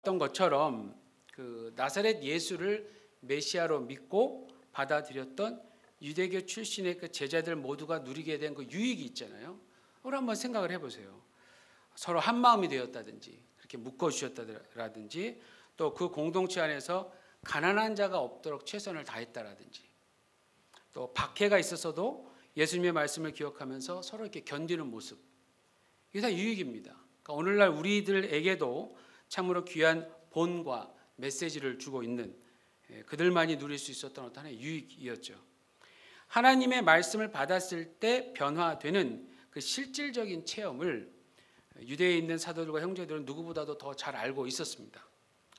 했던 것처럼 그 나사렛 예수를 메시아로 믿고 받아들였던 유대교 출신의 그 제자들 모두가 누리게 된 그 유익이 있잖아요. 그걸 한번 생각을 해보세요. 서로 한 마음이 되었다든지 그렇게 묶어주셨다든지 또 그 공동체 안에서 가난한 자가 없도록 최선을 다했다라든지 또 박해가 있었어도 예수님의 말씀을 기억하면서 서로 이렇게 견디는 모습, 이게 다 유익입니다. 그러니까 오늘날 우리들에게도 참으로 귀한 본과 메시지를 주고 있는, 그들만이 누릴 수 있었던 어떤 하나의 유익이었죠. 하나님의 말씀을 받았을 때 변화되는 그 실질적인 체험을 유대에 있는 사도들과 형제들은 누구보다도 더 잘 알고 있었습니다.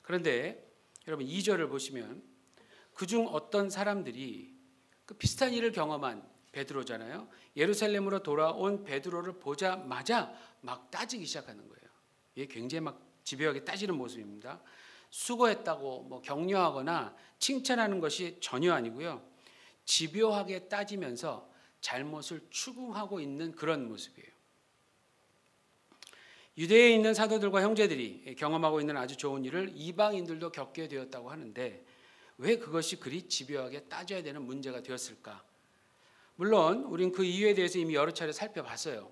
그런데 여러분 2절을 보시면 그중 어떤 사람들이 그 비슷한 일을 경험한 베드로잖아요. 예루살렘으로 돌아온 베드로를 보자마자 막 따지기 시작하는 거예요. 이게 굉장히 막 집요하게 따지는 모습입니다. 수고했다고 뭐 격려하거나 칭찬하는 것이 전혀 아니고요. 집요하게 따지면서 잘못을 추궁하고 있는 그런 모습이에요. 유대에 있는 사도들과 형제들이 경험하고 있는 아주 좋은 일을 이방인들도 겪게 되었다고 하는데 왜 그것이 그리 집요하게 따져야 되는 문제가 되었을까? 물론 우린 그 이유에 대해서 이미 여러 차례 살펴봤어요.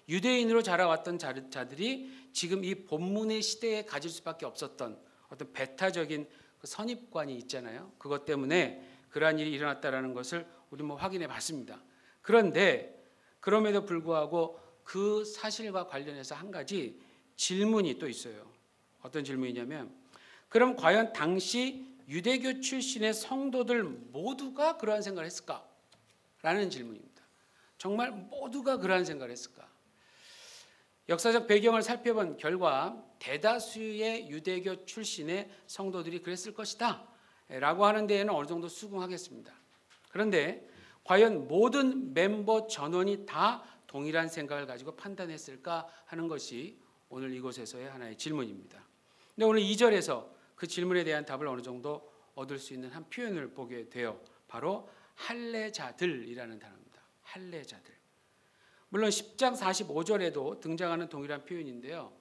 유대인으로 자라왔던 자들이 지금 이 본문의 시대에 가질 수밖에 없었던 어떤 배타적인 그 선입관이 있잖아요. 그것 때문에 그러한 일이 일어났다라는 것을 우리 확인해 봤습니다. 그런데 그럼에도 불구하고 그 사실과 관련해서 한 가지 질문이 또 있어요. 어떤 질문이냐면, 그럼 과연 당시 유대교 출신의 성도들 모두가 그러한 생각을 했을까? 라는 질문입니다. 정말 모두가 그러한 생각을 했을까? 역사적 배경을 살펴본 결과 대다수의 유대교 출신의 성도들이 그랬을 것이다 라고 하는 데에는 어느 정도 수긍하겠습니다. 그런데 과연 모든 멤버 전원이 다 동일한 생각을 가지고 판단했을까 하는 것이 오늘 이곳에서의 하나의 질문입니다. 근데 오늘 2절에서 그 질문에 대한 답을 어느 정도 얻을 수 있는 한 표현을 보게 돼요. 바로 할례자들이라는 단어입니다. 할례자들. 물론 10장 45절에도 등장하는 동일한 표현인데요.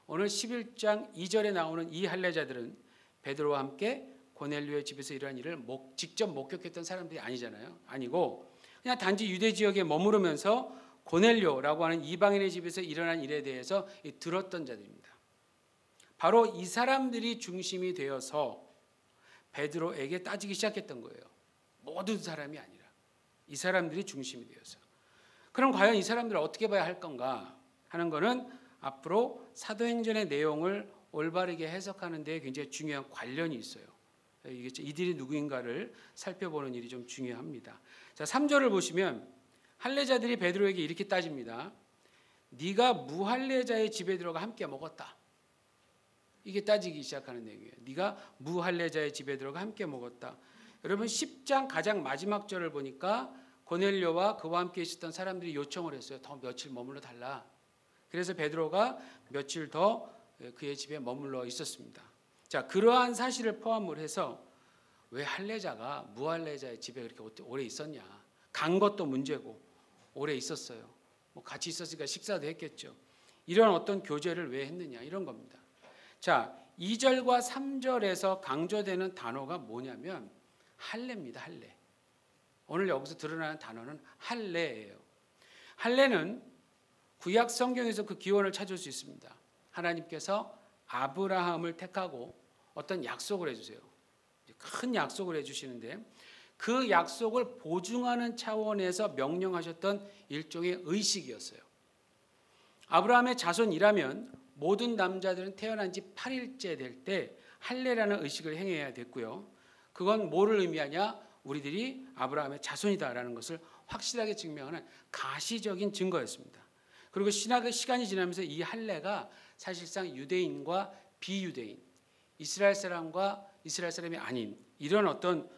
오늘 11장 2절에 나오는 이 할례자들은 베드로와 함께 고넬료의 집에서 이러한 일을 직접 목격했던 사람들이 아니잖아요. 아니고 그냥 단지 유대 지역에 머무르면서 고넬료라고 하는 이방인의 집에서 일어난 일에 대해서 들었던 자들입니다. 바로 이 사람들이 중심이 되어서 베드로에게 따지기 시작했던 거예요. 모든 사람이 아니라 이 사람들이 중심이 되어서. 그럼 과연 이 사람들을 어떻게 봐야 할 건가 하는 것은 앞으로 사도행전의 내용을 올바르게 해석하는 데 굉장히 중요한 관련이 있어요. 이들이 누구인가를 살펴보는 일이 좀 중요합니다. 자, 3절을 보시면 할례자들이 베드로에게 이렇게 따집니다. 네가 무할례자의 집에 들어가 함께 먹었다. 이게 따지기 시작하는 내용이에요. 네가 무할례자의 집에 들어가 함께 먹었다. 여러분 10장 가장 마지막 절을 보니까 고넬료와 그와 함께 있었던 사람들이 요청을 했어요. 더 며칠 머물러 달라. 그래서 베드로가 며칠 더 그의 집에 머물러 있었습니다. 자, 그러한 사실을 포함을 해서 왜 할례자가 무할례자의 집에 그렇게 오래 있었냐? 간 것도 문제고 오래 있었어요. 뭐 같이 있었으니까 식사도 했겠죠. 이런 어떤 교제를 왜 했느냐 이런 겁니다. 자, 2절과 3절에서 강조되는 단어가 뭐냐면 할례입니다. 할례. 오늘 여기서 드러나는 단어는 할례예요. 할례는 구약 성경에서 그 기원을 찾을 수 있습니다. 하나님께서 아브라함을 택하고 어떤 약속을 해주세요. 큰 약속을 해주시는데 그 약속을 보증하는 차원에서 명령하셨던 일종의 의식이었어요. 아브라함의 자손이라면 모든 남자들은 태어난 지 8일째 될 때 할례라는 의식을 행해야 됐고요. 그건 뭐를 의미하냐? 우리들이 아브라함의 자손이다라는 것을 확실하게 증명하는 가시적인 증거였습니다. 그리고 시간이 지나면서 이 할례가 사실상 유대인과 비유대인, 이스라엘 사람과 이스라엘 사람이 아닌 이런 어떤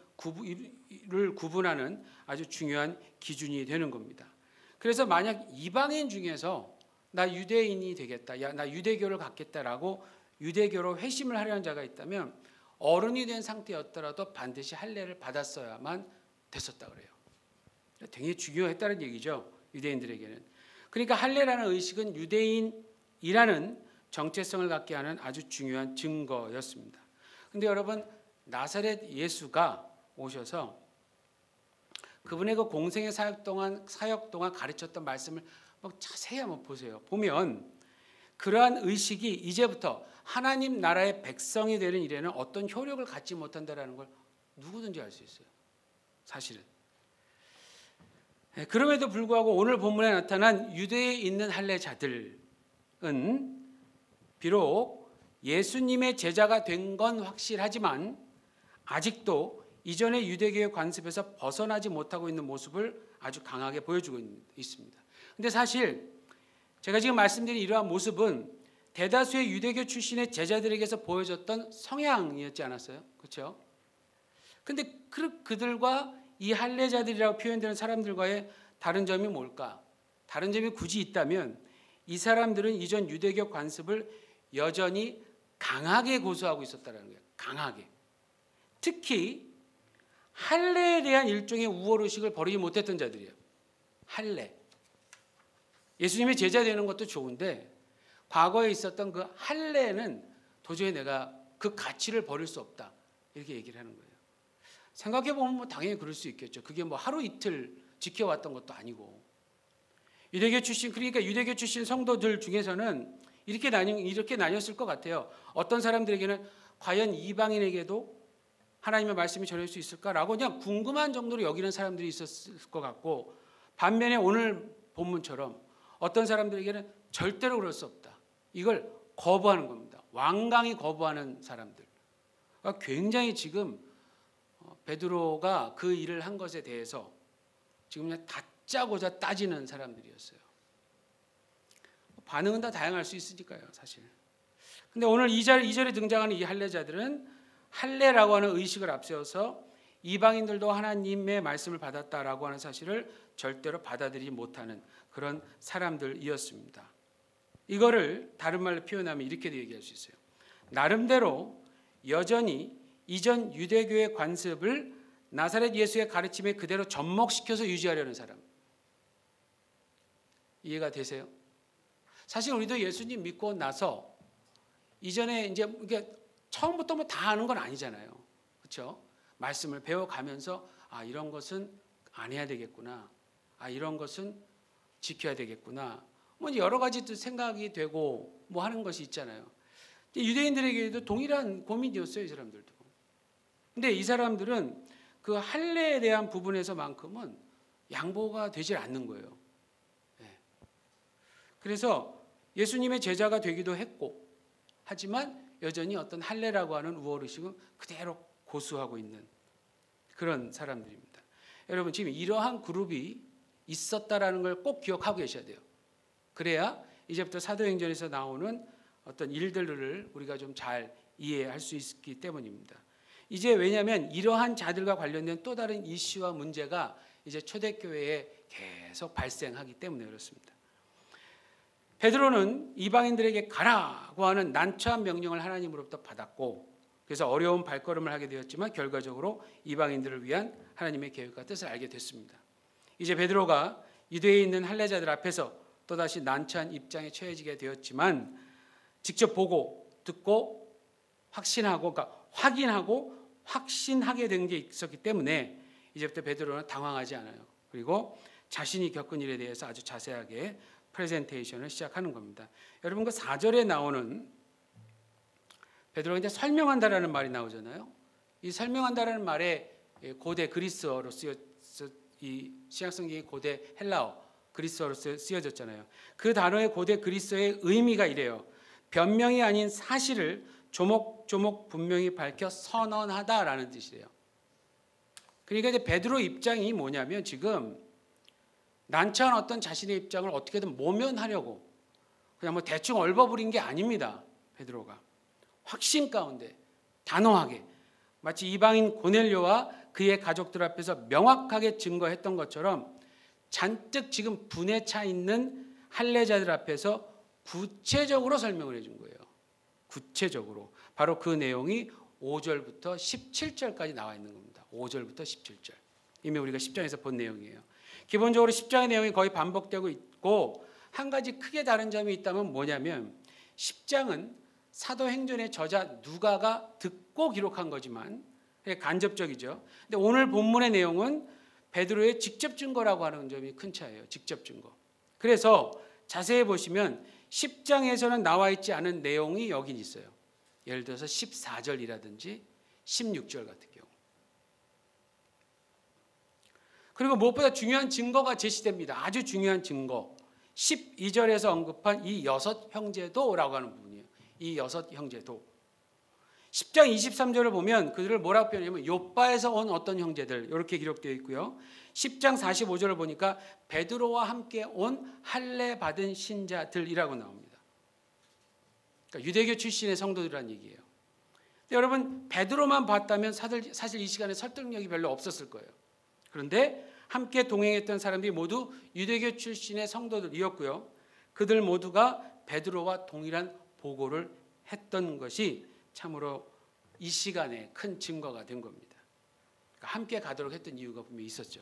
를 구분하는 아주 중요한 기준이 되는 겁니다. 그래서 만약 이방인 중에서 나 유대인이 되겠다, 나 유대교를 갖겠다라고 유대교로 회심을 하려는 자가 있다면 어른이 된 상태였더라도 반드시 할례를 받았어야만 됐었다 그래요. 되게 중요했다는 얘기죠. 유대인들에게는. 그러니까 할례라는 의식은 유대인이라는 정체성을 갖게 하는 아주 중요한 증거였습니다. 근데 여러분, 나사렛 예수가 오셔서 그분의 그 공생의 사역 동안 가르쳤던 말씀을 자세히 한번 보세요. 보면 그러한 의식이 이제부터 하나님 나라의 백성이 되는 일에는 어떤 효력을 갖지 못한다는 걸 누구든지 알 수 있어요. 사실은. 그럼에도 불구하고 오늘 본문에 나타난 유대에 있는 할례자들은 비록 예수님의 제자가 된 건 확실하지만 아직도 이전의 유대교의 관습에서 벗어나지 못하고 있는 모습을 아주 강하게 보여주고 있습니다. 근데 사실 제가 지금 말씀드린 이러한 모습은 대다수의 유대교 출신의 제자들에게서 보여졌던 성향이었지 않았어요? 그렇죠? 근데 그들과 이 할례자들이라고 표현되는 사람들과의 다른 점이 뭘까? 다른 점이 굳이 있다면 이 사람들은 이전 유대교 관습을 여전히 강하게 고수하고 있었다는 거예요. 강하게. 특히 할례에 대한 일종의 우월의식을 버리지 못했던 자들이에요. 할례. 예수님의 제자 되는 것도 좋은데 과거에 있었던 그 할례는 도저히 내가 그 가치를 버릴 수 없다. 이렇게 얘기를 하는 거예요. 생각해보면 당연히 그럴 수 있겠죠. 그게 하루 이틀 지켜왔던 것도 아니고. 그러니까 유대교 출신 성도들 중에서는 이렇게 나뉘었을 것 같아요. 어떤 사람들에게는 과연 이방인에게도 하나님의 말씀이 전할 수 있을까라고 그냥 궁금한 정도로 여기는 사람들이 있었을 것 같고, 반면에 오늘 본문처럼 어떤 사람들에게는 절대로 그럴 수 없다. 이걸 거부하는 겁니다. 완강히 거부하는 사람들. 굉장히 지금 베드로가 그 일을 한 것에 대해서 지금 그냥 다짜고짜 따지는 사람들이었어요. 반응은 다 다양할 수 있으니까요, 사실. 근데 오늘 2절에 등장하는 이 할례자들은 할례라고 하는 의식을 앞세워서 이방인들도 하나님의 말씀을 받았다라고 하는 사실을 절대로 받아들이지 못하는 그런 사람들이었습니다. 이거를 다른 말로 표현하면 이렇게도 얘기할 수 있어요. 나름대로 여전히 이전 유대교의 관습을 나사렛 예수의 가르침에 그대로 접목시켜서 유지하려는 사람. 이해가 되세요? 사실 우리도 예수님 믿고 나서 이전에 이제 처음부터 다 아는 건 아니잖아요. 그렇죠? 말씀을 배워가면서 이런 것은 안 해야 되겠구나. 이런 것은 지켜야 되겠구나. 여러 가지 또 생각이 되고 하는 것이 있잖아요. 유대인들에게도 동일한 고민이었어요, 이 사람들도. 근데 이 사람들은 그 할례에 대한 부분에서만큼은 양보가 되질 않는 거예요. 그래서 예수님의 제자가 되기도 했고, 하지만 여전히 어떤 할례라고 하는 우월의식은 그대로 고수하고 있는 그런 사람들입니다. 여러분, 지금 이러한 그룹이 있었다라는 걸 꼭 기억하고 계셔야 돼요. 그래야 이제부터 사도행전에서 나오는 어떤 일들을 우리가 좀 잘 이해할 수 있기 때문입니다. 이제 왜냐하면 이러한 자들과 관련된 또 다른 이슈와 문제가 이제 초대교회에 계속 발생하기 때문에 그렇습니다. 베드로는 이방인들에게 가라고 하는 난처한 명령을 하나님으로부터 받았고, 그래서 어려운 발걸음을 하게 되었지만 결과적으로 이방인들을 위한 하나님의 계획과 뜻을 알게 됐습니다. 이제 베드로가 유대에 있는 할례자들 앞에서 또다시 난처한 입장에 처해지게 되었지만 직접 보고 듣고 확인하고 확신하게 된 게 있었기 때문에 이제부터 베드로는 당황하지 않아요. 그리고 자신이 겪은 일에 대해서 아주 자세하게 프레젠테이션을 시작하는 겁니다. 여러분, 그 4절에 나오는 베드로가 이제 설명한다라는 말이 나오잖아요. 이 설명한다라는 말에 고대 그리스어로 이 신약성경이 고대 헬라어 그리스어로 쓰여졌잖아요. 그 단어의 고대 그리스어의 의미가 이래요. 변명이 아닌 사실을 조목조목 분명히 밝혀 선언하다라는 뜻이래요. 그러니까 이제 베드로 입장이 뭐냐면 지금 난처한 어떤 자신의 입장을 어떻게든 모면하려고 그냥 대충 얼버무린 게 아닙니다. 베드로가 확신 가운데 단호하게 마치 이방인 고넬료와 그의 가족들 앞에서 명확하게 증거했던 것처럼 잔뜩 지금 분에 차 있는 할례자들 앞에서 구체적으로 설명을 해준 거예요. 구체적으로. 바로 그 내용이 5절부터 17절까지 나와 있는 겁니다. 5절부터 17절. 이미 우리가 10장에서 본 내용이에요. 기본적으로 10장의 내용이 거의 반복되고 있고, 한 가지 크게 다른 점이 있다면 뭐냐면 10장은 사도행전의 저자 누가가 듣고 기록한 거지만 간접적이죠. 근데 오늘 본문의 내용은 베드로의 직접 증거라고 하는 점이 큰 차이예요. 직접 증거. 그래서 자세히 보시면 10장에서는 나와 있지 않은 내용이 여긴 있어요. 예를 들어서 14절이라든지 16절 같은 경우. 그리고 무엇보다 중요한 증거가 제시됩니다. 아주 중요한 증거. 12절에서 언급한 이 6 형제도라고 하는 부분이에요. 이 6 형제도. 10장 23절을 보면 그들을 뭐라고 표현하냐면 요빠에서 온 어떤 형제들 이렇게 기록되어 있고요. 10장 45절을 보니까 베드로와 함께 온 할례 받은 신자들이라고 나옵니다. 그러니까 유대교 출신의 성도들이라는 얘기예요. 근데 여러분 베드로만 봤다면 사실 이 시간에 설득력이 별로 없었을 거예요. 그런데 함께 동행했던 사람들이 모두 유대교 출신의 성도들이었고요. 그들 모두가 베드로와 동일한 보고를 했던 것이 참으로 이 시간에 큰 증거가 된 겁니다. 그러니까 함께 가도록 했던 이유가 분명히 있었죠.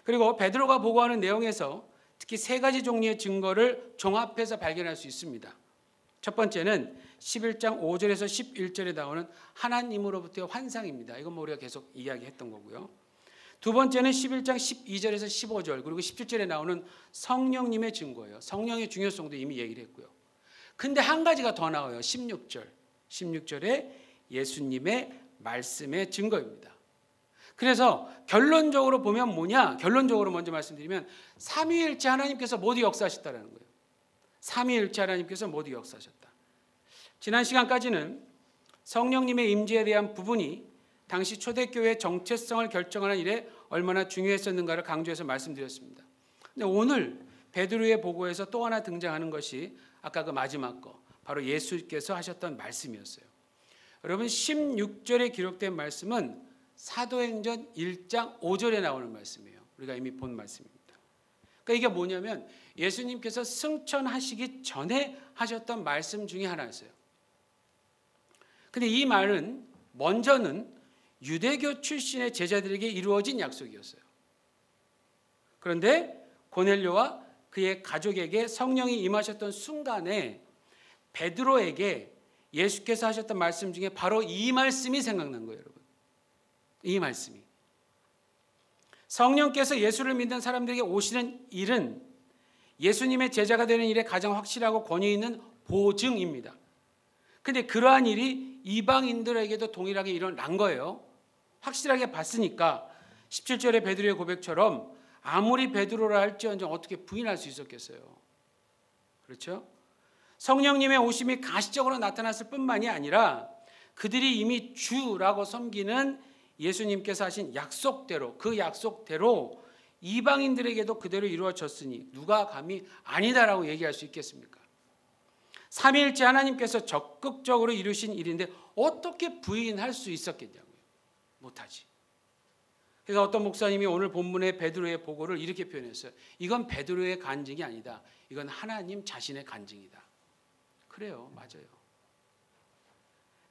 그리고 베드로가 보고하는 내용에서 특히 3가지 종류의 증거를 종합해서 발견할 수 있습니다. 첫 번째는 11장 5절에서 11절에 나오는 하나님으로부터의 환상입니다. 이건 우리가 계속 이야기했던 거고요. 두 번째는 11장 12절에서 15절 그리고 17절에 나오는 성령님의 증거예요. 성령의 중요성도 이미 얘기를 했고요. 근데 한 가지가 더 나와요. 16절에 예수님의 말씀의 증거입니다. 그래서 결론적으로 보면 뭐냐? 결론적으로 먼저 말씀드리면 삼위일체 하나님께서 모두 역사하셨다는 거예요. 삼위일체 하나님께서 모두 역사하셨다. 지난 시간까지는 성령님의 임재에 대한 부분이 당시 초대교회의 정체성을 결정하는 일에 얼마나 중요했었는가를 강조해서 말씀드렸습니다. 근데 오늘 베드로의 보고에서 또 하나 등장하는 것이 아까 그 마지막 거 바로 예수께서 하셨던 말씀이었어요. 여러분 16절에 기록된 말씀은 사도행전 1장 5절에 나오는 말씀이에요. 우리가 이미 본 말씀입니다. 그러니까 이게 뭐냐면 예수님께서 승천하시기 전에 하셨던 말씀 중에 하나였어요. 근데 이 말은 먼저는 유대교 출신의 제자들에게 이루어진 약속이었어요. 그런데 고넬료와 그의 가족에게 성령이 임하셨던 순간에 베드로에게 예수께서 하셨던 말씀 중에 바로 이 말씀이 생각난 거예요, 여러분. 이 말씀이. 성령께서 예수를 믿는 사람들에게 오시는 일은 예수님의 제자가 되는 일에 가장 확실하고 권위 있는 보증입니다. 근데 그러한 일이 이방인들에게도 동일하게 일어난 거예요. 확실하게 봤으니까 17절의 베드로의 고백처럼 아무리 베드로라 할지언정 어떻게 부인할 수 있었겠어요. 그렇죠? 성령님의 오심이 가시적으로 나타났을 뿐만이 아니라 그들이 이미 주라고 섬기는 예수님께서 하신 약속대로 그 약속대로 이방인들에게도 그대로 이루어졌으니 누가 감히 아니다라고 얘기할 수 있겠습니까? 삼위일체 하나님께서 적극적으로 이루신 일인데 어떻게 부인할 수 있었겠냐고요. 못하지. 그래서 어떤 목사님이 오늘 본문의 베드로의 보고를 이렇게 표현했어요. 이건 베드로의 간증이 아니다. 이건 하나님 자신의 간증이다. 그래요. 맞아요.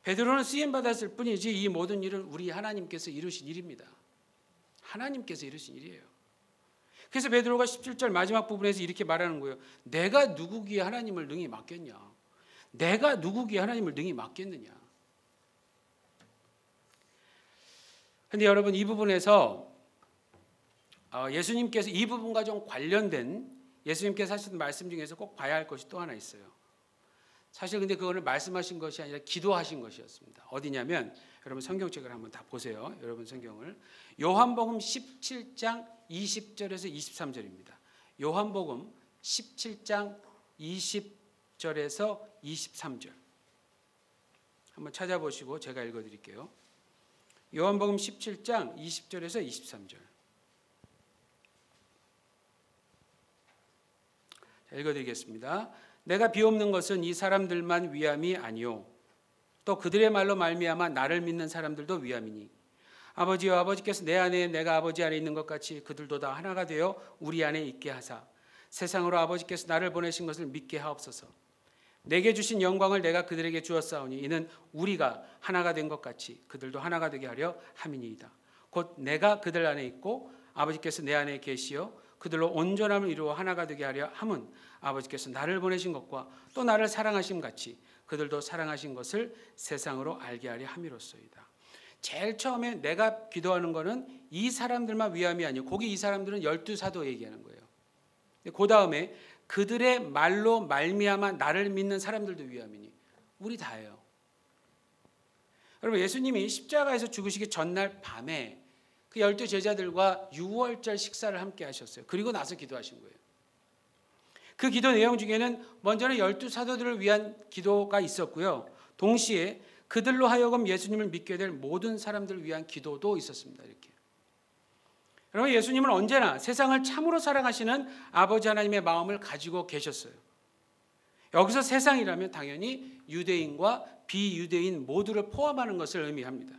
베드로는 쓰임받았을 뿐이지 이 모든 일은 우리 하나님께서 이루신 일입니다. 하나님께서 이루신 일이에요. 그래서 베드로가 17절 마지막 부분에서 이렇게 말하는 거예요. 내가 누구기에 하나님을 능히 맡겠냐? 내가 누구기에 하나님을 능히 맡겠느냐? 그런데 여러분 이 부분에서 예수님께서 이 부분과 좀 관련된 예수님께서 하신 말씀 중에서 꼭 봐야 할 것이 또 하나 있어요. 사실 근데 그거를 말씀하신 것이 아니라 기도하신 것이었습니다. 어디냐면 여러분 성경책을 한번 다 보세요. 여러분 성경을 요한복음 17장 20절에서 23절입니다. 요한복음 17장 20절에서 23절 한번 찾아보시고 제가 읽어드릴게요. 요한복음 17장 20절에서 23절 읽어드리겠습니다. 내가 비옵는 것은 이 사람들만 위함이 아니요 또 그들의 말로 말미암아 나를 믿는 사람들도 위함이니 아버지여 아버지께서 내 안에 내가 아버지 안에 있는 것 같이 그들도 다 하나가 되어 우리 안에 있게 하사 세상으로 아버지께서 나를 보내신 것을 믿게 하옵소서. 내게 주신 영광을 내가 그들에게 주었사오니 이는 우리가 하나가 된 것 같이 그들도 하나가 되게 하려 함이니이다. 곧 내가 그들 안에 있고 아버지께서 내 안에 계시어 그들로 온전함을 이루어 하나가 되게 하려 함은 아버지께서 나를 보내신 것과 또 나를 사랑하심 같이 그들도 사랑하신 것을 세상으로 알게 하려 함이로소이다. 제일 처음에 내가 기도하는 거는 이 사람들만 위함이 아니에요. 거기 이 사람들은 12사도 얘기하는 거예요. 그 다음에 그들의 말로 말미암아 나를 믿는 사람들도 위함이니 우리 다예요. 여러분, 예수님이 십자가에서 죽으시기 전날 밤에 그 12 제자들과 유월절 식사를 함께 하셨어요. 그리고 나서 기도하신 거예요. 그 기도 내용 중에는 먼저는 12사도들을 위한 기도가 있었고요. 동시에 그들로 하여금 예수님을 믿게 될 모든 사람들을 위한 기도도 있었습니다. 이렇게. 여러분, 예수님은 언제나 세상을 참으로 사랑하시는 아버지 하나님의 마음을 가지고 계셨어요. 여기서 세상이라면 당연히 유대인과 비유대인 모두를 포함하는 것을 의미합니다.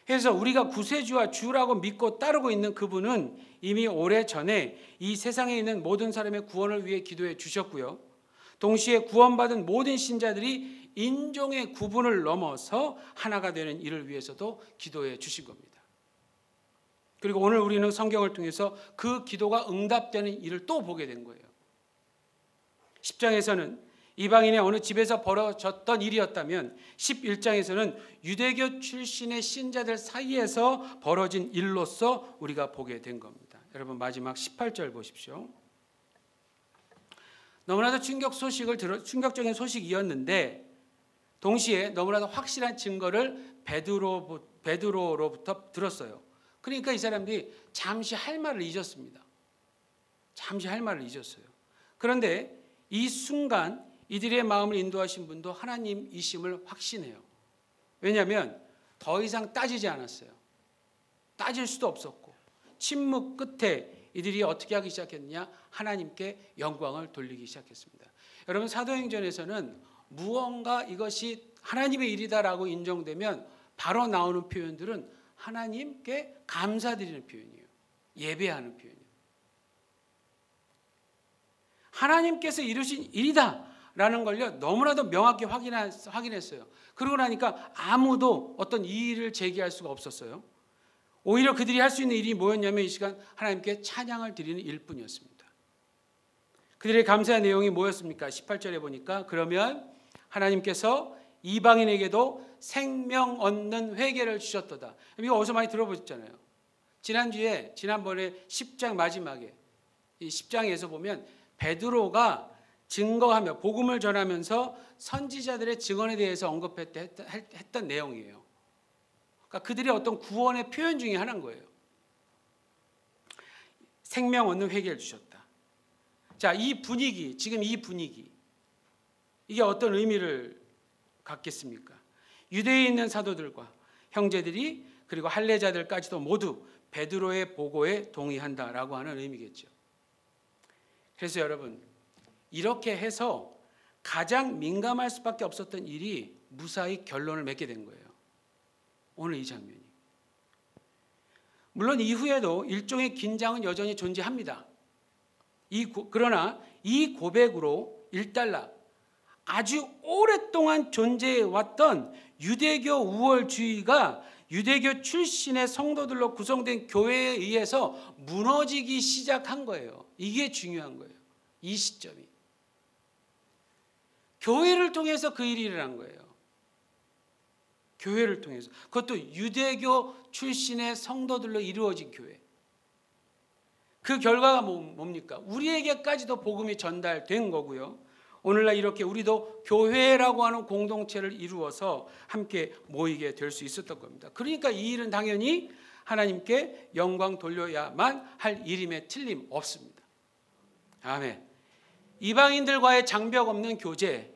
그래서 우리가 구세주와 주라고 믿고 따르고 있는 그분은 이미 오래전에 이 세상에 있는 모든 사람의 구원을 위해 기도해 주셨고요. 동시에 구원받은 모든 신자들이 인종의 구분을 넘어서 하나가 되는 일을 위해서도 기도해 주신 겁니다. 그리고 오늘 우리는 성경을 통해서 그 기도가 응답되는 일을 또 보게 된 거예요. 10장에서는 이방인의 어느 집에서 벌어졌던 일이었다면 11장에서는 유대교 출신의 신자들 사이에서 벌어진 일로서 우리가 보게 된 겁니다. 여러분, 마지막 18절 보십시오. 너무나도 충격적인 소식이었는데 동시에 너무나도 확실한 증거를 베드로로부터 들었어요. 그러니까 이 사람들이 잠시 할 말을 잊었습니다. 잠시 할 말을 잊었어요. 그런데 이 순간 이들의 마음을 인도하신 분도 하나님이심을 확신해요. 왜냐하면 더 이상 따지지 않았어요. 따질 수도 없었고 침묵 끝에 이들이 어떻게 하기 시작했느냐? 하나님께 영광을 돌리기 시작했습니다. 여러분, 사도행전에서는 무언가 이것이 하나님의 일이다라고 인정되면 바로 나오는 표현들은 하나님께 감사드리는 표현이에요. 예배하는 표현이에요. 하나님께서 이루신 일이다 라는 걸요 너무나도 명확히 확인했어요. 그러고 나니까 아무도 어떤 이의를 제기할 수가 없었어요. 오히려 그들이 할 수 있는 일이 뭐였냐면 이 시간 하나님께 찬양을 드리는 일뿐이었습니다. 그들의 감사의 내용이 뭐였습니까? 18절에 보니까 그러면 하나님께서 이방인에게도 생명 얻는 회개를 주셨도다. 이거 어디서 많이 들어보셨잖아요. 지난번에 10장 마지막에 이 10장에서 보면 베드로가 증거하며 복음을 전하면서 선지자들의 증언에 대해서 언급했던 내용이에요. 그러니까 그들의 어떤 구원의 표현 중에 하나인 거예요. 생명 얻는 회개를 주셨다. 자, 이 분위기, 지금 이 분위기, 이게 어떤 의미를 갖겠습니까? 유대에 있는 사도들과 형제들이 그리고 할례자들까지도 모두 베드로의 보고에 동의한다라고 하는 의미겠죠. 그래서 여러분, 이렇게 해서 가장 민감할 수밖에 없었던 일이 무사히 결론을 맺게 된 거예요. 오늘 이 장면이. 물론 이후에도 일종의 긴장은 여전히 존재합니다. 그러나 이 고백으로 일단락 아주 오랫동안 존재해왔던 유대교 우월주의가 유대교 출신의 성도들로 구성된 교회에 의해서 무너지기 시작한 거예요. 이게 중요한 거예요. 이 시점이. 교회를 통해서 그 일이 일어난 거예요. 교회를 통해서. 그것도 유대교 출신의 성도들로 이루어진 교회. 그 결과가 뭡니까? 우리에게까지도 복음이 전달된 거고요. 오늘날 이렇게 우리도 교회라고 하는 공동체를 이루어서 함께 모이게 될 수 있었던 겁니다. 그러니까 이 일은 당연히 하나님께 영광 돌려야만 할 일임에 틀림없습니다. 아멘. 이방인들과의 장벽 없는 교제,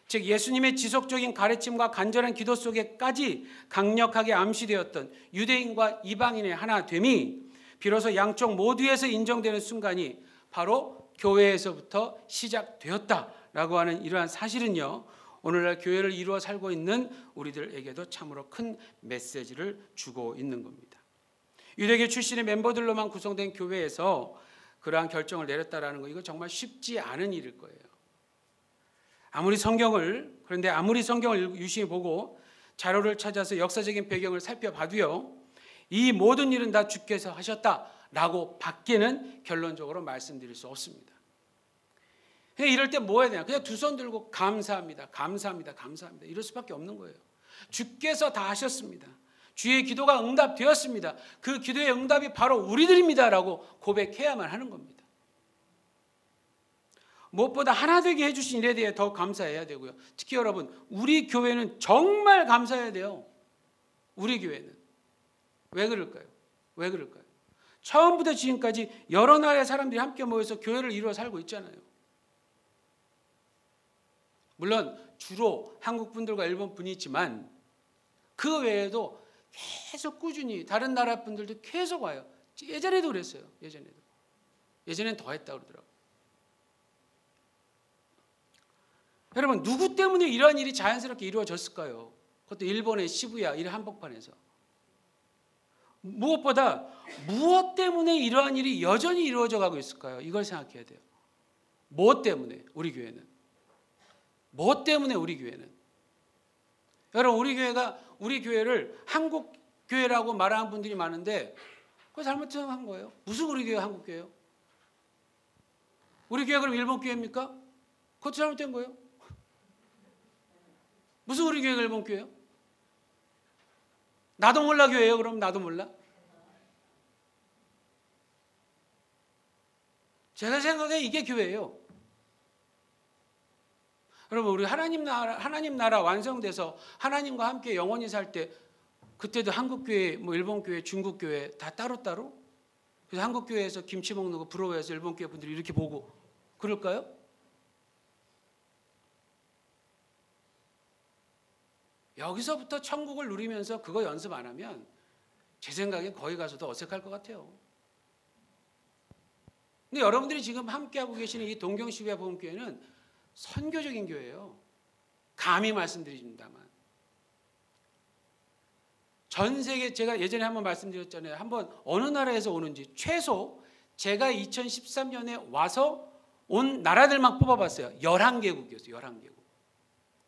즉 예수님의 지속적인 가르침과 간절한 기도 속에까지 강력하게 암시되었던 유대인과 이방인의 하나됨이 비로소 양쪽 모두에서 인정되는 순간이 바로 교회에서부터 시작되었다라고 하는 이러한 사실은요, 오늘날 교회를 이루어 살고 있는 우리들에게도 참으로 큰 메시지를 주고 있는 겁니다. 유대교 출신의 멤버들로만 구성된 교회에서 그러한 결정을 내렸다라는 거, 이거 정말 쉽지 않은 일일 거예요. 그런데 아무리 성경을 유심히 보고 자료를 찾아서 역사적인 배경을 살펴봐도요, 이 모든 일은 다 주께서 하셨다라고 밖에는 결론적으로 말씀드릴 수 없습니다. 그냥 이럴 때 뭐 해야 되냐? 그냥 두 손 들고 감사합니다. 감사합니다. 감사합니다. 이럴 수밖에 없는 거예요. 주께서 다 하셨습니다. 주의 기도가 응답되었습니다. 그 기도의 응답이 바로 우리들입니다라고 고백해야만 하는 겁니다. 무엇보다 하나 되게 해주신 일에 대해 더 감사해야 되고요. 특히 여러분, 우리 교회는 정말 감사해야 돼요. 우리 교회는. 왜 그럴까요? 왜 그럴까요? 처음부터 지금까지 여러 나라의 사람들이 함께 모여서 교회를 이루어 살고 있잖아요. 물론 주로 한국 분들과 일본 분이 있지만 그 외에도 계속 꾸준히 다른 나라 분들도 계속 와요. 예전에도 그랬어요. 예전엔 더 했다 그러더라고요. 여러분, 누구 때문에 이러한 일이 자연스럽게 이루어졌을까요? 그것도 일본의 시부야 이 한복판에서. 무엇보다 무엇 때문에 이러한 일이 여전히 이루어져 가고 있을까요? 이걸 생각해야 돼요. 무엇 때문에 우리 교회는? 무엇 때문에 우리 교회는? 여러분, 우리 교회를 한국 교회라고 말하는 분들이 많은데 그거 잘못한 거예요. 무슨 우리 교회 한국 교회요? 우리 교회가 그럼 일본 교회입니까? 그것도 잘못된 거예요. 무슨 우리 교회가 일본 교회요? 나도 몰라 교회예요? 그럼 나도 몰라? 제가 생각해 이게 교회예요. 여러분, 우리 하나님 나라 완성돼서 하나님과 함께 영원히 살 때 그때도 한국 교회, 뭐 일본 교회, 중국 교회 다 따로따로? 그래서 한국 교회에서 김치 먹는 거 부러워해서 일본 교회 분들이 이렇게 보고 그럴까요? 여기서부터 천국을 누리면서 그거 연습 안 하면 제 생각에 거기 가서도 어색할 것 같아요. 근데 여러분들이 지금 함께하고 계시는 이 동경시부야 복음교회는 선교적인 교회예요. 감히 말씀드립니다만. 전 세계, 제가 예전에 한번 말씀드렸잖아요. 한번 어느 나라에서 오는지 최소 제가 2013년에 와서 온 나라들만 뽑아봤어요. 11개국이었어요.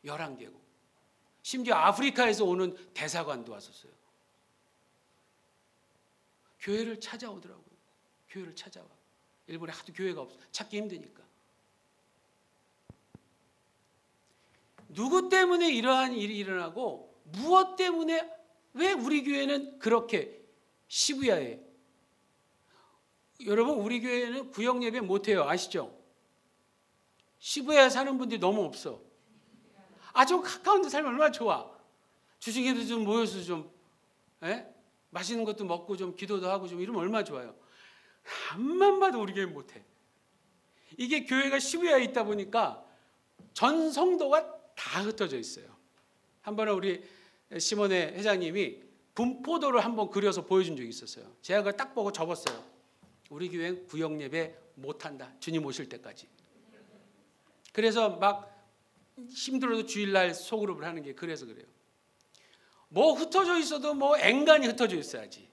11개국. 심지어 아프리카에서 오는 대사관도 왔었어요. 교회를 찾아오더라고요. 교회를 찾아와. 일본에 하도 교회가 없어. 찾기 힘드니까. 누구 때문에 이러한 일이 일어나고 무엇 때문에 왜 우리 교회는 그렇게 시부야에 여러분 우리 교회는 구역 예배 못해요. 아시죠? 시부야에 사는 분들이 너무 없어. 좀 가까운 데 살면 얼마나 좋아. 주중에도 좀 모여서 좀 맛있는 것도 먹고 좀 기도도 하고 좀 이러면 얼마나 좋아요. 앞만 봐도 우리 교회 못해. 이게 교회가 시부야에 있다 보니까 전 성도가 다 흩어져 있어요. 한 번은 우리 시몬의 회장님이 분포도를 한번 그려서 보여준 적이 있었어요. 제가 그걸 딱 보고 접었어요. 우리 교회는 구역 예배 못한다. 주님 오실 때까지. 그래서 막 힘들어도 주일날 소그룹을 하는 게 그래서 그래요. 뭐 흩어져 있어도 뭐 앵간히 흩어져 있어야지.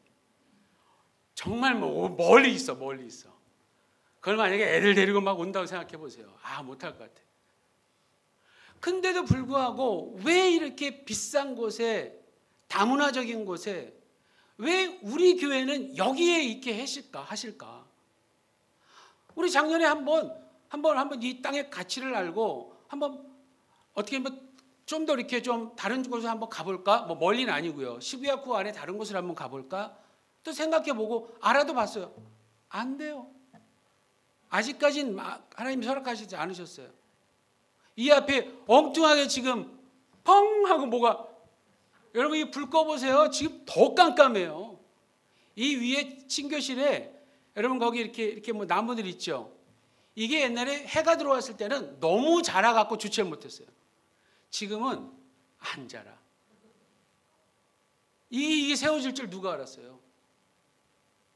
정말 뭐 멀리 있어. 그걸 만약에 애들 데리고 막 온다고 생각해 보세요. 못할 것 같아. 근데도 불구하고 왜 이렇게 비싼 곳에 다문화적인 곳에 왜 우리 교회는 여기에 있게 하실까? 우리 작년에 한번 이 땅의 가치를 알고 한번 어떻게 좀 더 이렇게 좀 다른 곳을 한번 가볼까? 뭐 멀리는 아니고요. 시부야구 안에 다른 곳을 한번 가볼까? 또 생각해보고 알아도 봤어요. 안 돼요. 아직까지는 하나님이 허락하시지 않으셨어요. 이 앞에 엉뚱하게 지금 펑 하고 뭐가 여러분 이 불 꺼보세요. 지금 더 깜깜해요. 이 위에 친교실에 여러분 거기 이렇게 뭐 나무들 있죠. 이게 옛날에 해가 들어왔을 때는 너무 자라갖고 주체를 못했어요. 지금은 안 자라. 이게 세워질 줄 누가 알았어요?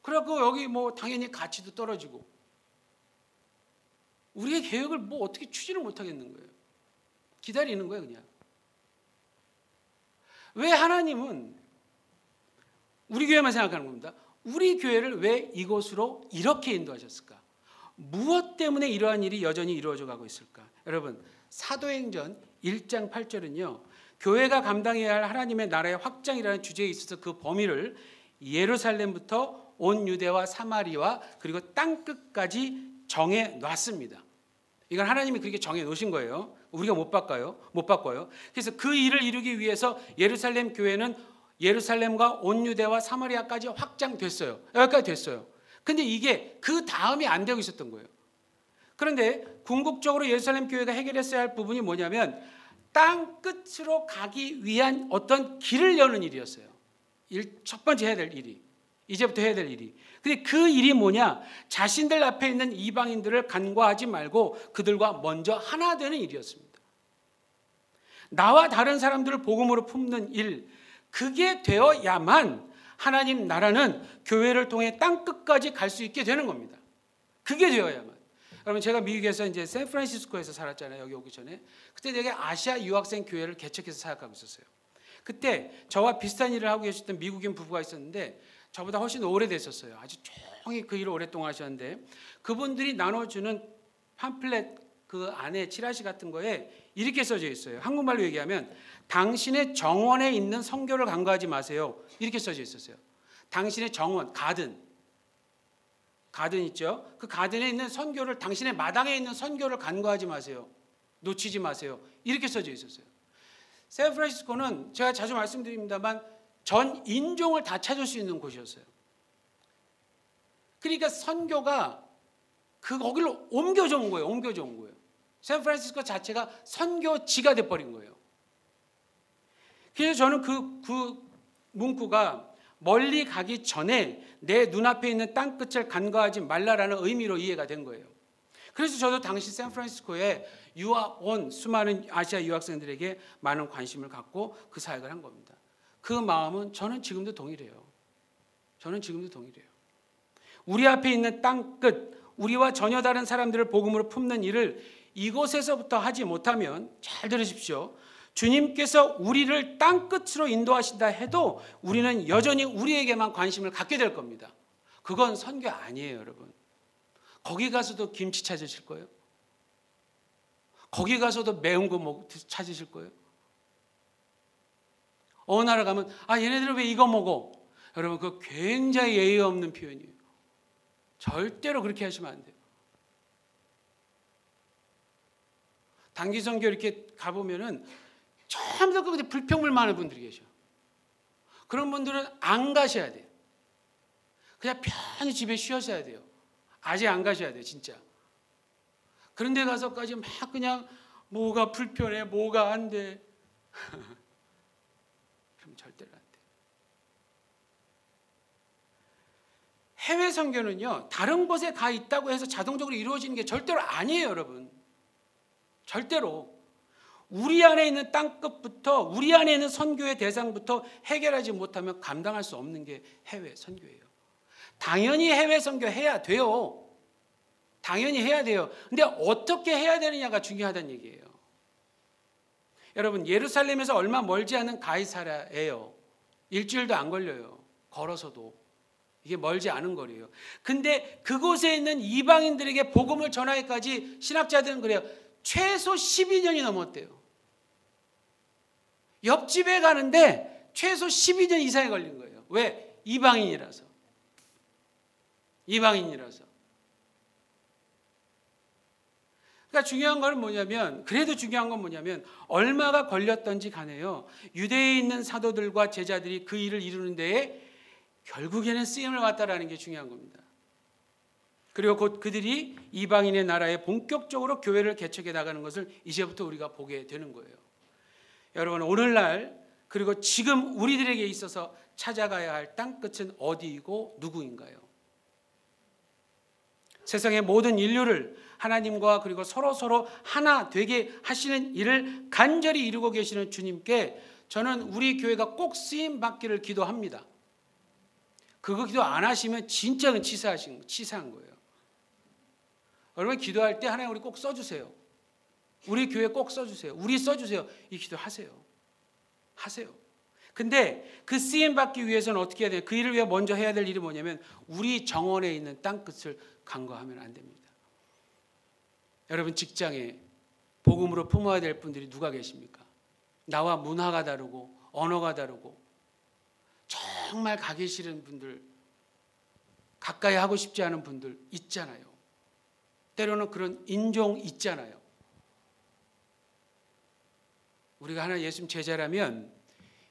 그래갖고 여기 뭐 당연히 가치도 떨어지고 우리의 계획을 뭐 어떻게 추진을 못하겠는 거예요. 기다리는 거예요 그냥. 왜 하나님은 우리 교회만 생각하는 겁니다. 우리 교회를 왜 이곳으로 이렇게 인도하셨을까? 무엇 때문에 이러한 일이 여전히 이루어져 가고 있을까? 여러분 사도행전 1장 8절은요. 교회가 감당해야 할 하나님의 나라의 확장이라는 주제에 있어서 그 범위를 예루살렘부터 온 유대와 사마리아 그리고 땅끝까지 정해 놨습니다. 이건 하나님이 그렇게 정해 놓으신 거예요. 우리가 못 바꿔요. 그래서 그 일을 이루기 위해서 예루살렘 교회는 예루살렘과 온 유대와 사마리아까지 확장됐어요. 여기까지 됐어요. 근데 이게 그 다음이 안 되고 있었던 거예요. 그런데 궁극적으로 예루살렘 교회가 해결했어야 할 부분이 뭐냐면 땅 끝으로 가기 위한 어떤 길을 여는 일이었어요. 첫 번째 해야 될 일이. 이제부터 해야 될 일이. 근데 그 일이 뭐냐? 자신들 앞에 있는 이방인들을 간과하지 말고 그들과 먼저 하나 되는 일이었습니다. 나와 다른 사람들을 복음으로 품는 일, 그게 되어야만 하나님 나라는 교회를 통해 땅 끝까지 갈 수 있게 되는 겁니다. 그게 되어야만. 여러분, 제가 미국에서 이제 샌프란시스코에서 살았잖아요. 여기 오기 전에. 그때 되게 아시아 유학생 교회를 개척해서 사역하고 있었어요. 그때 저와 비슷한 일을 하고 계셨던 미국인 부부가 있었는데 저보다 훨씬 오래됐었어요. 아주 조용히 그 일을 오랫동안 하셨는데 그분들이 나눠주는 팜플렛 그 안에 치라시 같은 거에 이렇게 써져 있어요. 한국말로 얘기하면 당신의 정원에 있는 선교를 간과하지 마세요. 이렇게 써져 있었어요. 당신의 정원, 가든 있죠. 그 가든에 있는 선교를, 당신의 마당에 있는 선교를 간과하지 마세요. 놓치지 마세요. 이렇게 써져 있었어요. 샌프란시스코는 제가 자주 말씀드립니다만 전 인종을 다 찾을 수 있는 곳이었어요. 그러니까 선교가 거기로 옮겨져 온 거예요. 샌프란시스코 자체가 선교지가 돼버린 거예요. 그래서 저는 그 문구가 멀리 가기 전에 내 눈앞에 있는 땅끝을 간과하지 말라라는 의미로 이해가 된 거예요. 그래서 저도 당시 샌프란시스코에 유학 온 수많은 아시아 유학생들에게 많은 관심을 갖고 그 사역을 한 겁니다. 그 마음은 저는 지금도 동일해요. 우리 앞에 있는 땅끝, 우리와 전혀 다른 사람들을 복음으로 품는 일을 이곳에서부터 하지 못하면, 잘 들으십시오, 주님께서 우리를 땅끝으로 인도하신다 해도 우리는 여전히 우리에게만 관심을 갖게 될 겁니다. 그건 선교 아니에요, 여러분. 거기 가서도 김치 찾으실 거예요? 거기 가서도 매운 거 찾으실 거예요? 어느 나라 가면 얘네들은 왜 이거 먹어? 여러분, 그거 굉장히 예의 없는 표현이에요. 절대로 그렇게 하시면 안 돼요. 단기 선교 이렇게 가보면은 전부 다 거기에 불평불 많은 분들이 계셔. 그런 분들은 안 가셔야 돼요. 그냥 편히 집에 쉬어셔야 돼요. 아직 안 가셔야 돼요, 진짜. 그런 데 가서까지 막 그냥 뭐가 불편해, 뭐가 안 돼. 그럼 절대로 안 돼요. 해외 선교는요, 다른 곳에 가 있다고 해서 자동적으로 이루어지는 게 절대로 아니에요, 여러분. 절대로. 우리 안에 있는 땅끝부터, 우리 안에 있는 선교의 대상부터 해결하지 못하면 감당할 수 없는 게 해외 선교예요. 당연히 해외 선교 해야 돼요. 당연히 해야 돼요. 근데 어떻게 해야 되느냐가 중요하다는 얘기예요. 여러분, 예루살렘에서 얼마 멀지 않은 가이사랴예요. 일주일도 안 걸려요. 걸어서도. 이게 멀지 않은 거리예요. 근데 그곳에 있는 이방인들에게 복음을 전하기까지 신학자들은 그래요. 최소 12년이 넘었대요. 옆집에 가는데 최소 12년 이상이 걸린 거예요. 왜? 이방인이라서. 그러니까 중요한 건 뭐냐면 얼마가 걸렸던지 간에요. 유대에 있는 사도들과 제자들이 그 일을 이루는 데에 결국에는 쓰임을 받았다라는 게 중요한 겁니다. 그리고 곧 그들이 이방인의 나라에 본격적으로 교회를 개척해 나가는 것을 이제부터 우리가 보게 되는 거예요. 여러분, 오늘날 그리고 지금 우리들에게 있어서 찾아가야 할 땅끝은 어디이고 누구인가요? 세상의 모든 인류를 하나님과 그리고 서로 하나 되게 하시는 일을 간절히 이루고 계시는 주님께 저는 우리 교회가 꼭 쓰임 받기를 기도합니다. 그거 기도 안 하시면 진짜는 치사한 거예요. 여러분, 기도할 때 하나님 우리 꼭 써주세요. 우리 교회 꼭 써주세요. 우리 써주세요. 이 기도 하세요. 근데 그 쓰임 받기 위해서는 어떻게 해야 돼요? 그 일을 위해 먼저 해야 될 일이 뭐냐면 우리 정원에 있는 땅끝을 간과하면 안 됩니다. 여러분, 직장에 복음으로 품어야 될 분들이 누가 계십니까? 나와 문화가 다르고 언어가 다르고 정말 가기 싫은 분들, 가까이 하고 싶지 않은 분들 있잖아요. 때로는 그런 인종 있잖아요. 우리가 하나 예수님 제자라면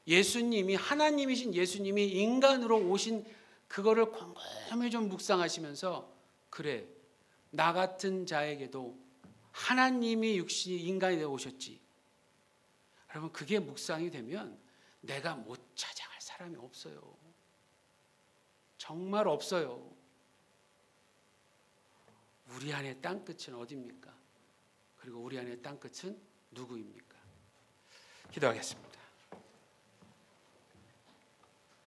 예수님이, 하나님이신 예수님이 인간으로 오신 그거를 곰곰이 좀 묵상하시면서, 그래, 나 같은 자에게도 하나님이 인간이 되어 오셨지. 여러분, 그게 묵상이 되면 내가 못 찾아갈 사람이 없어요. 정말 없어요. 우리 안의 땅끝은 어디입니까? 그리고 우리 안의 땅끝은 누구입니까? 기도하겠습니다.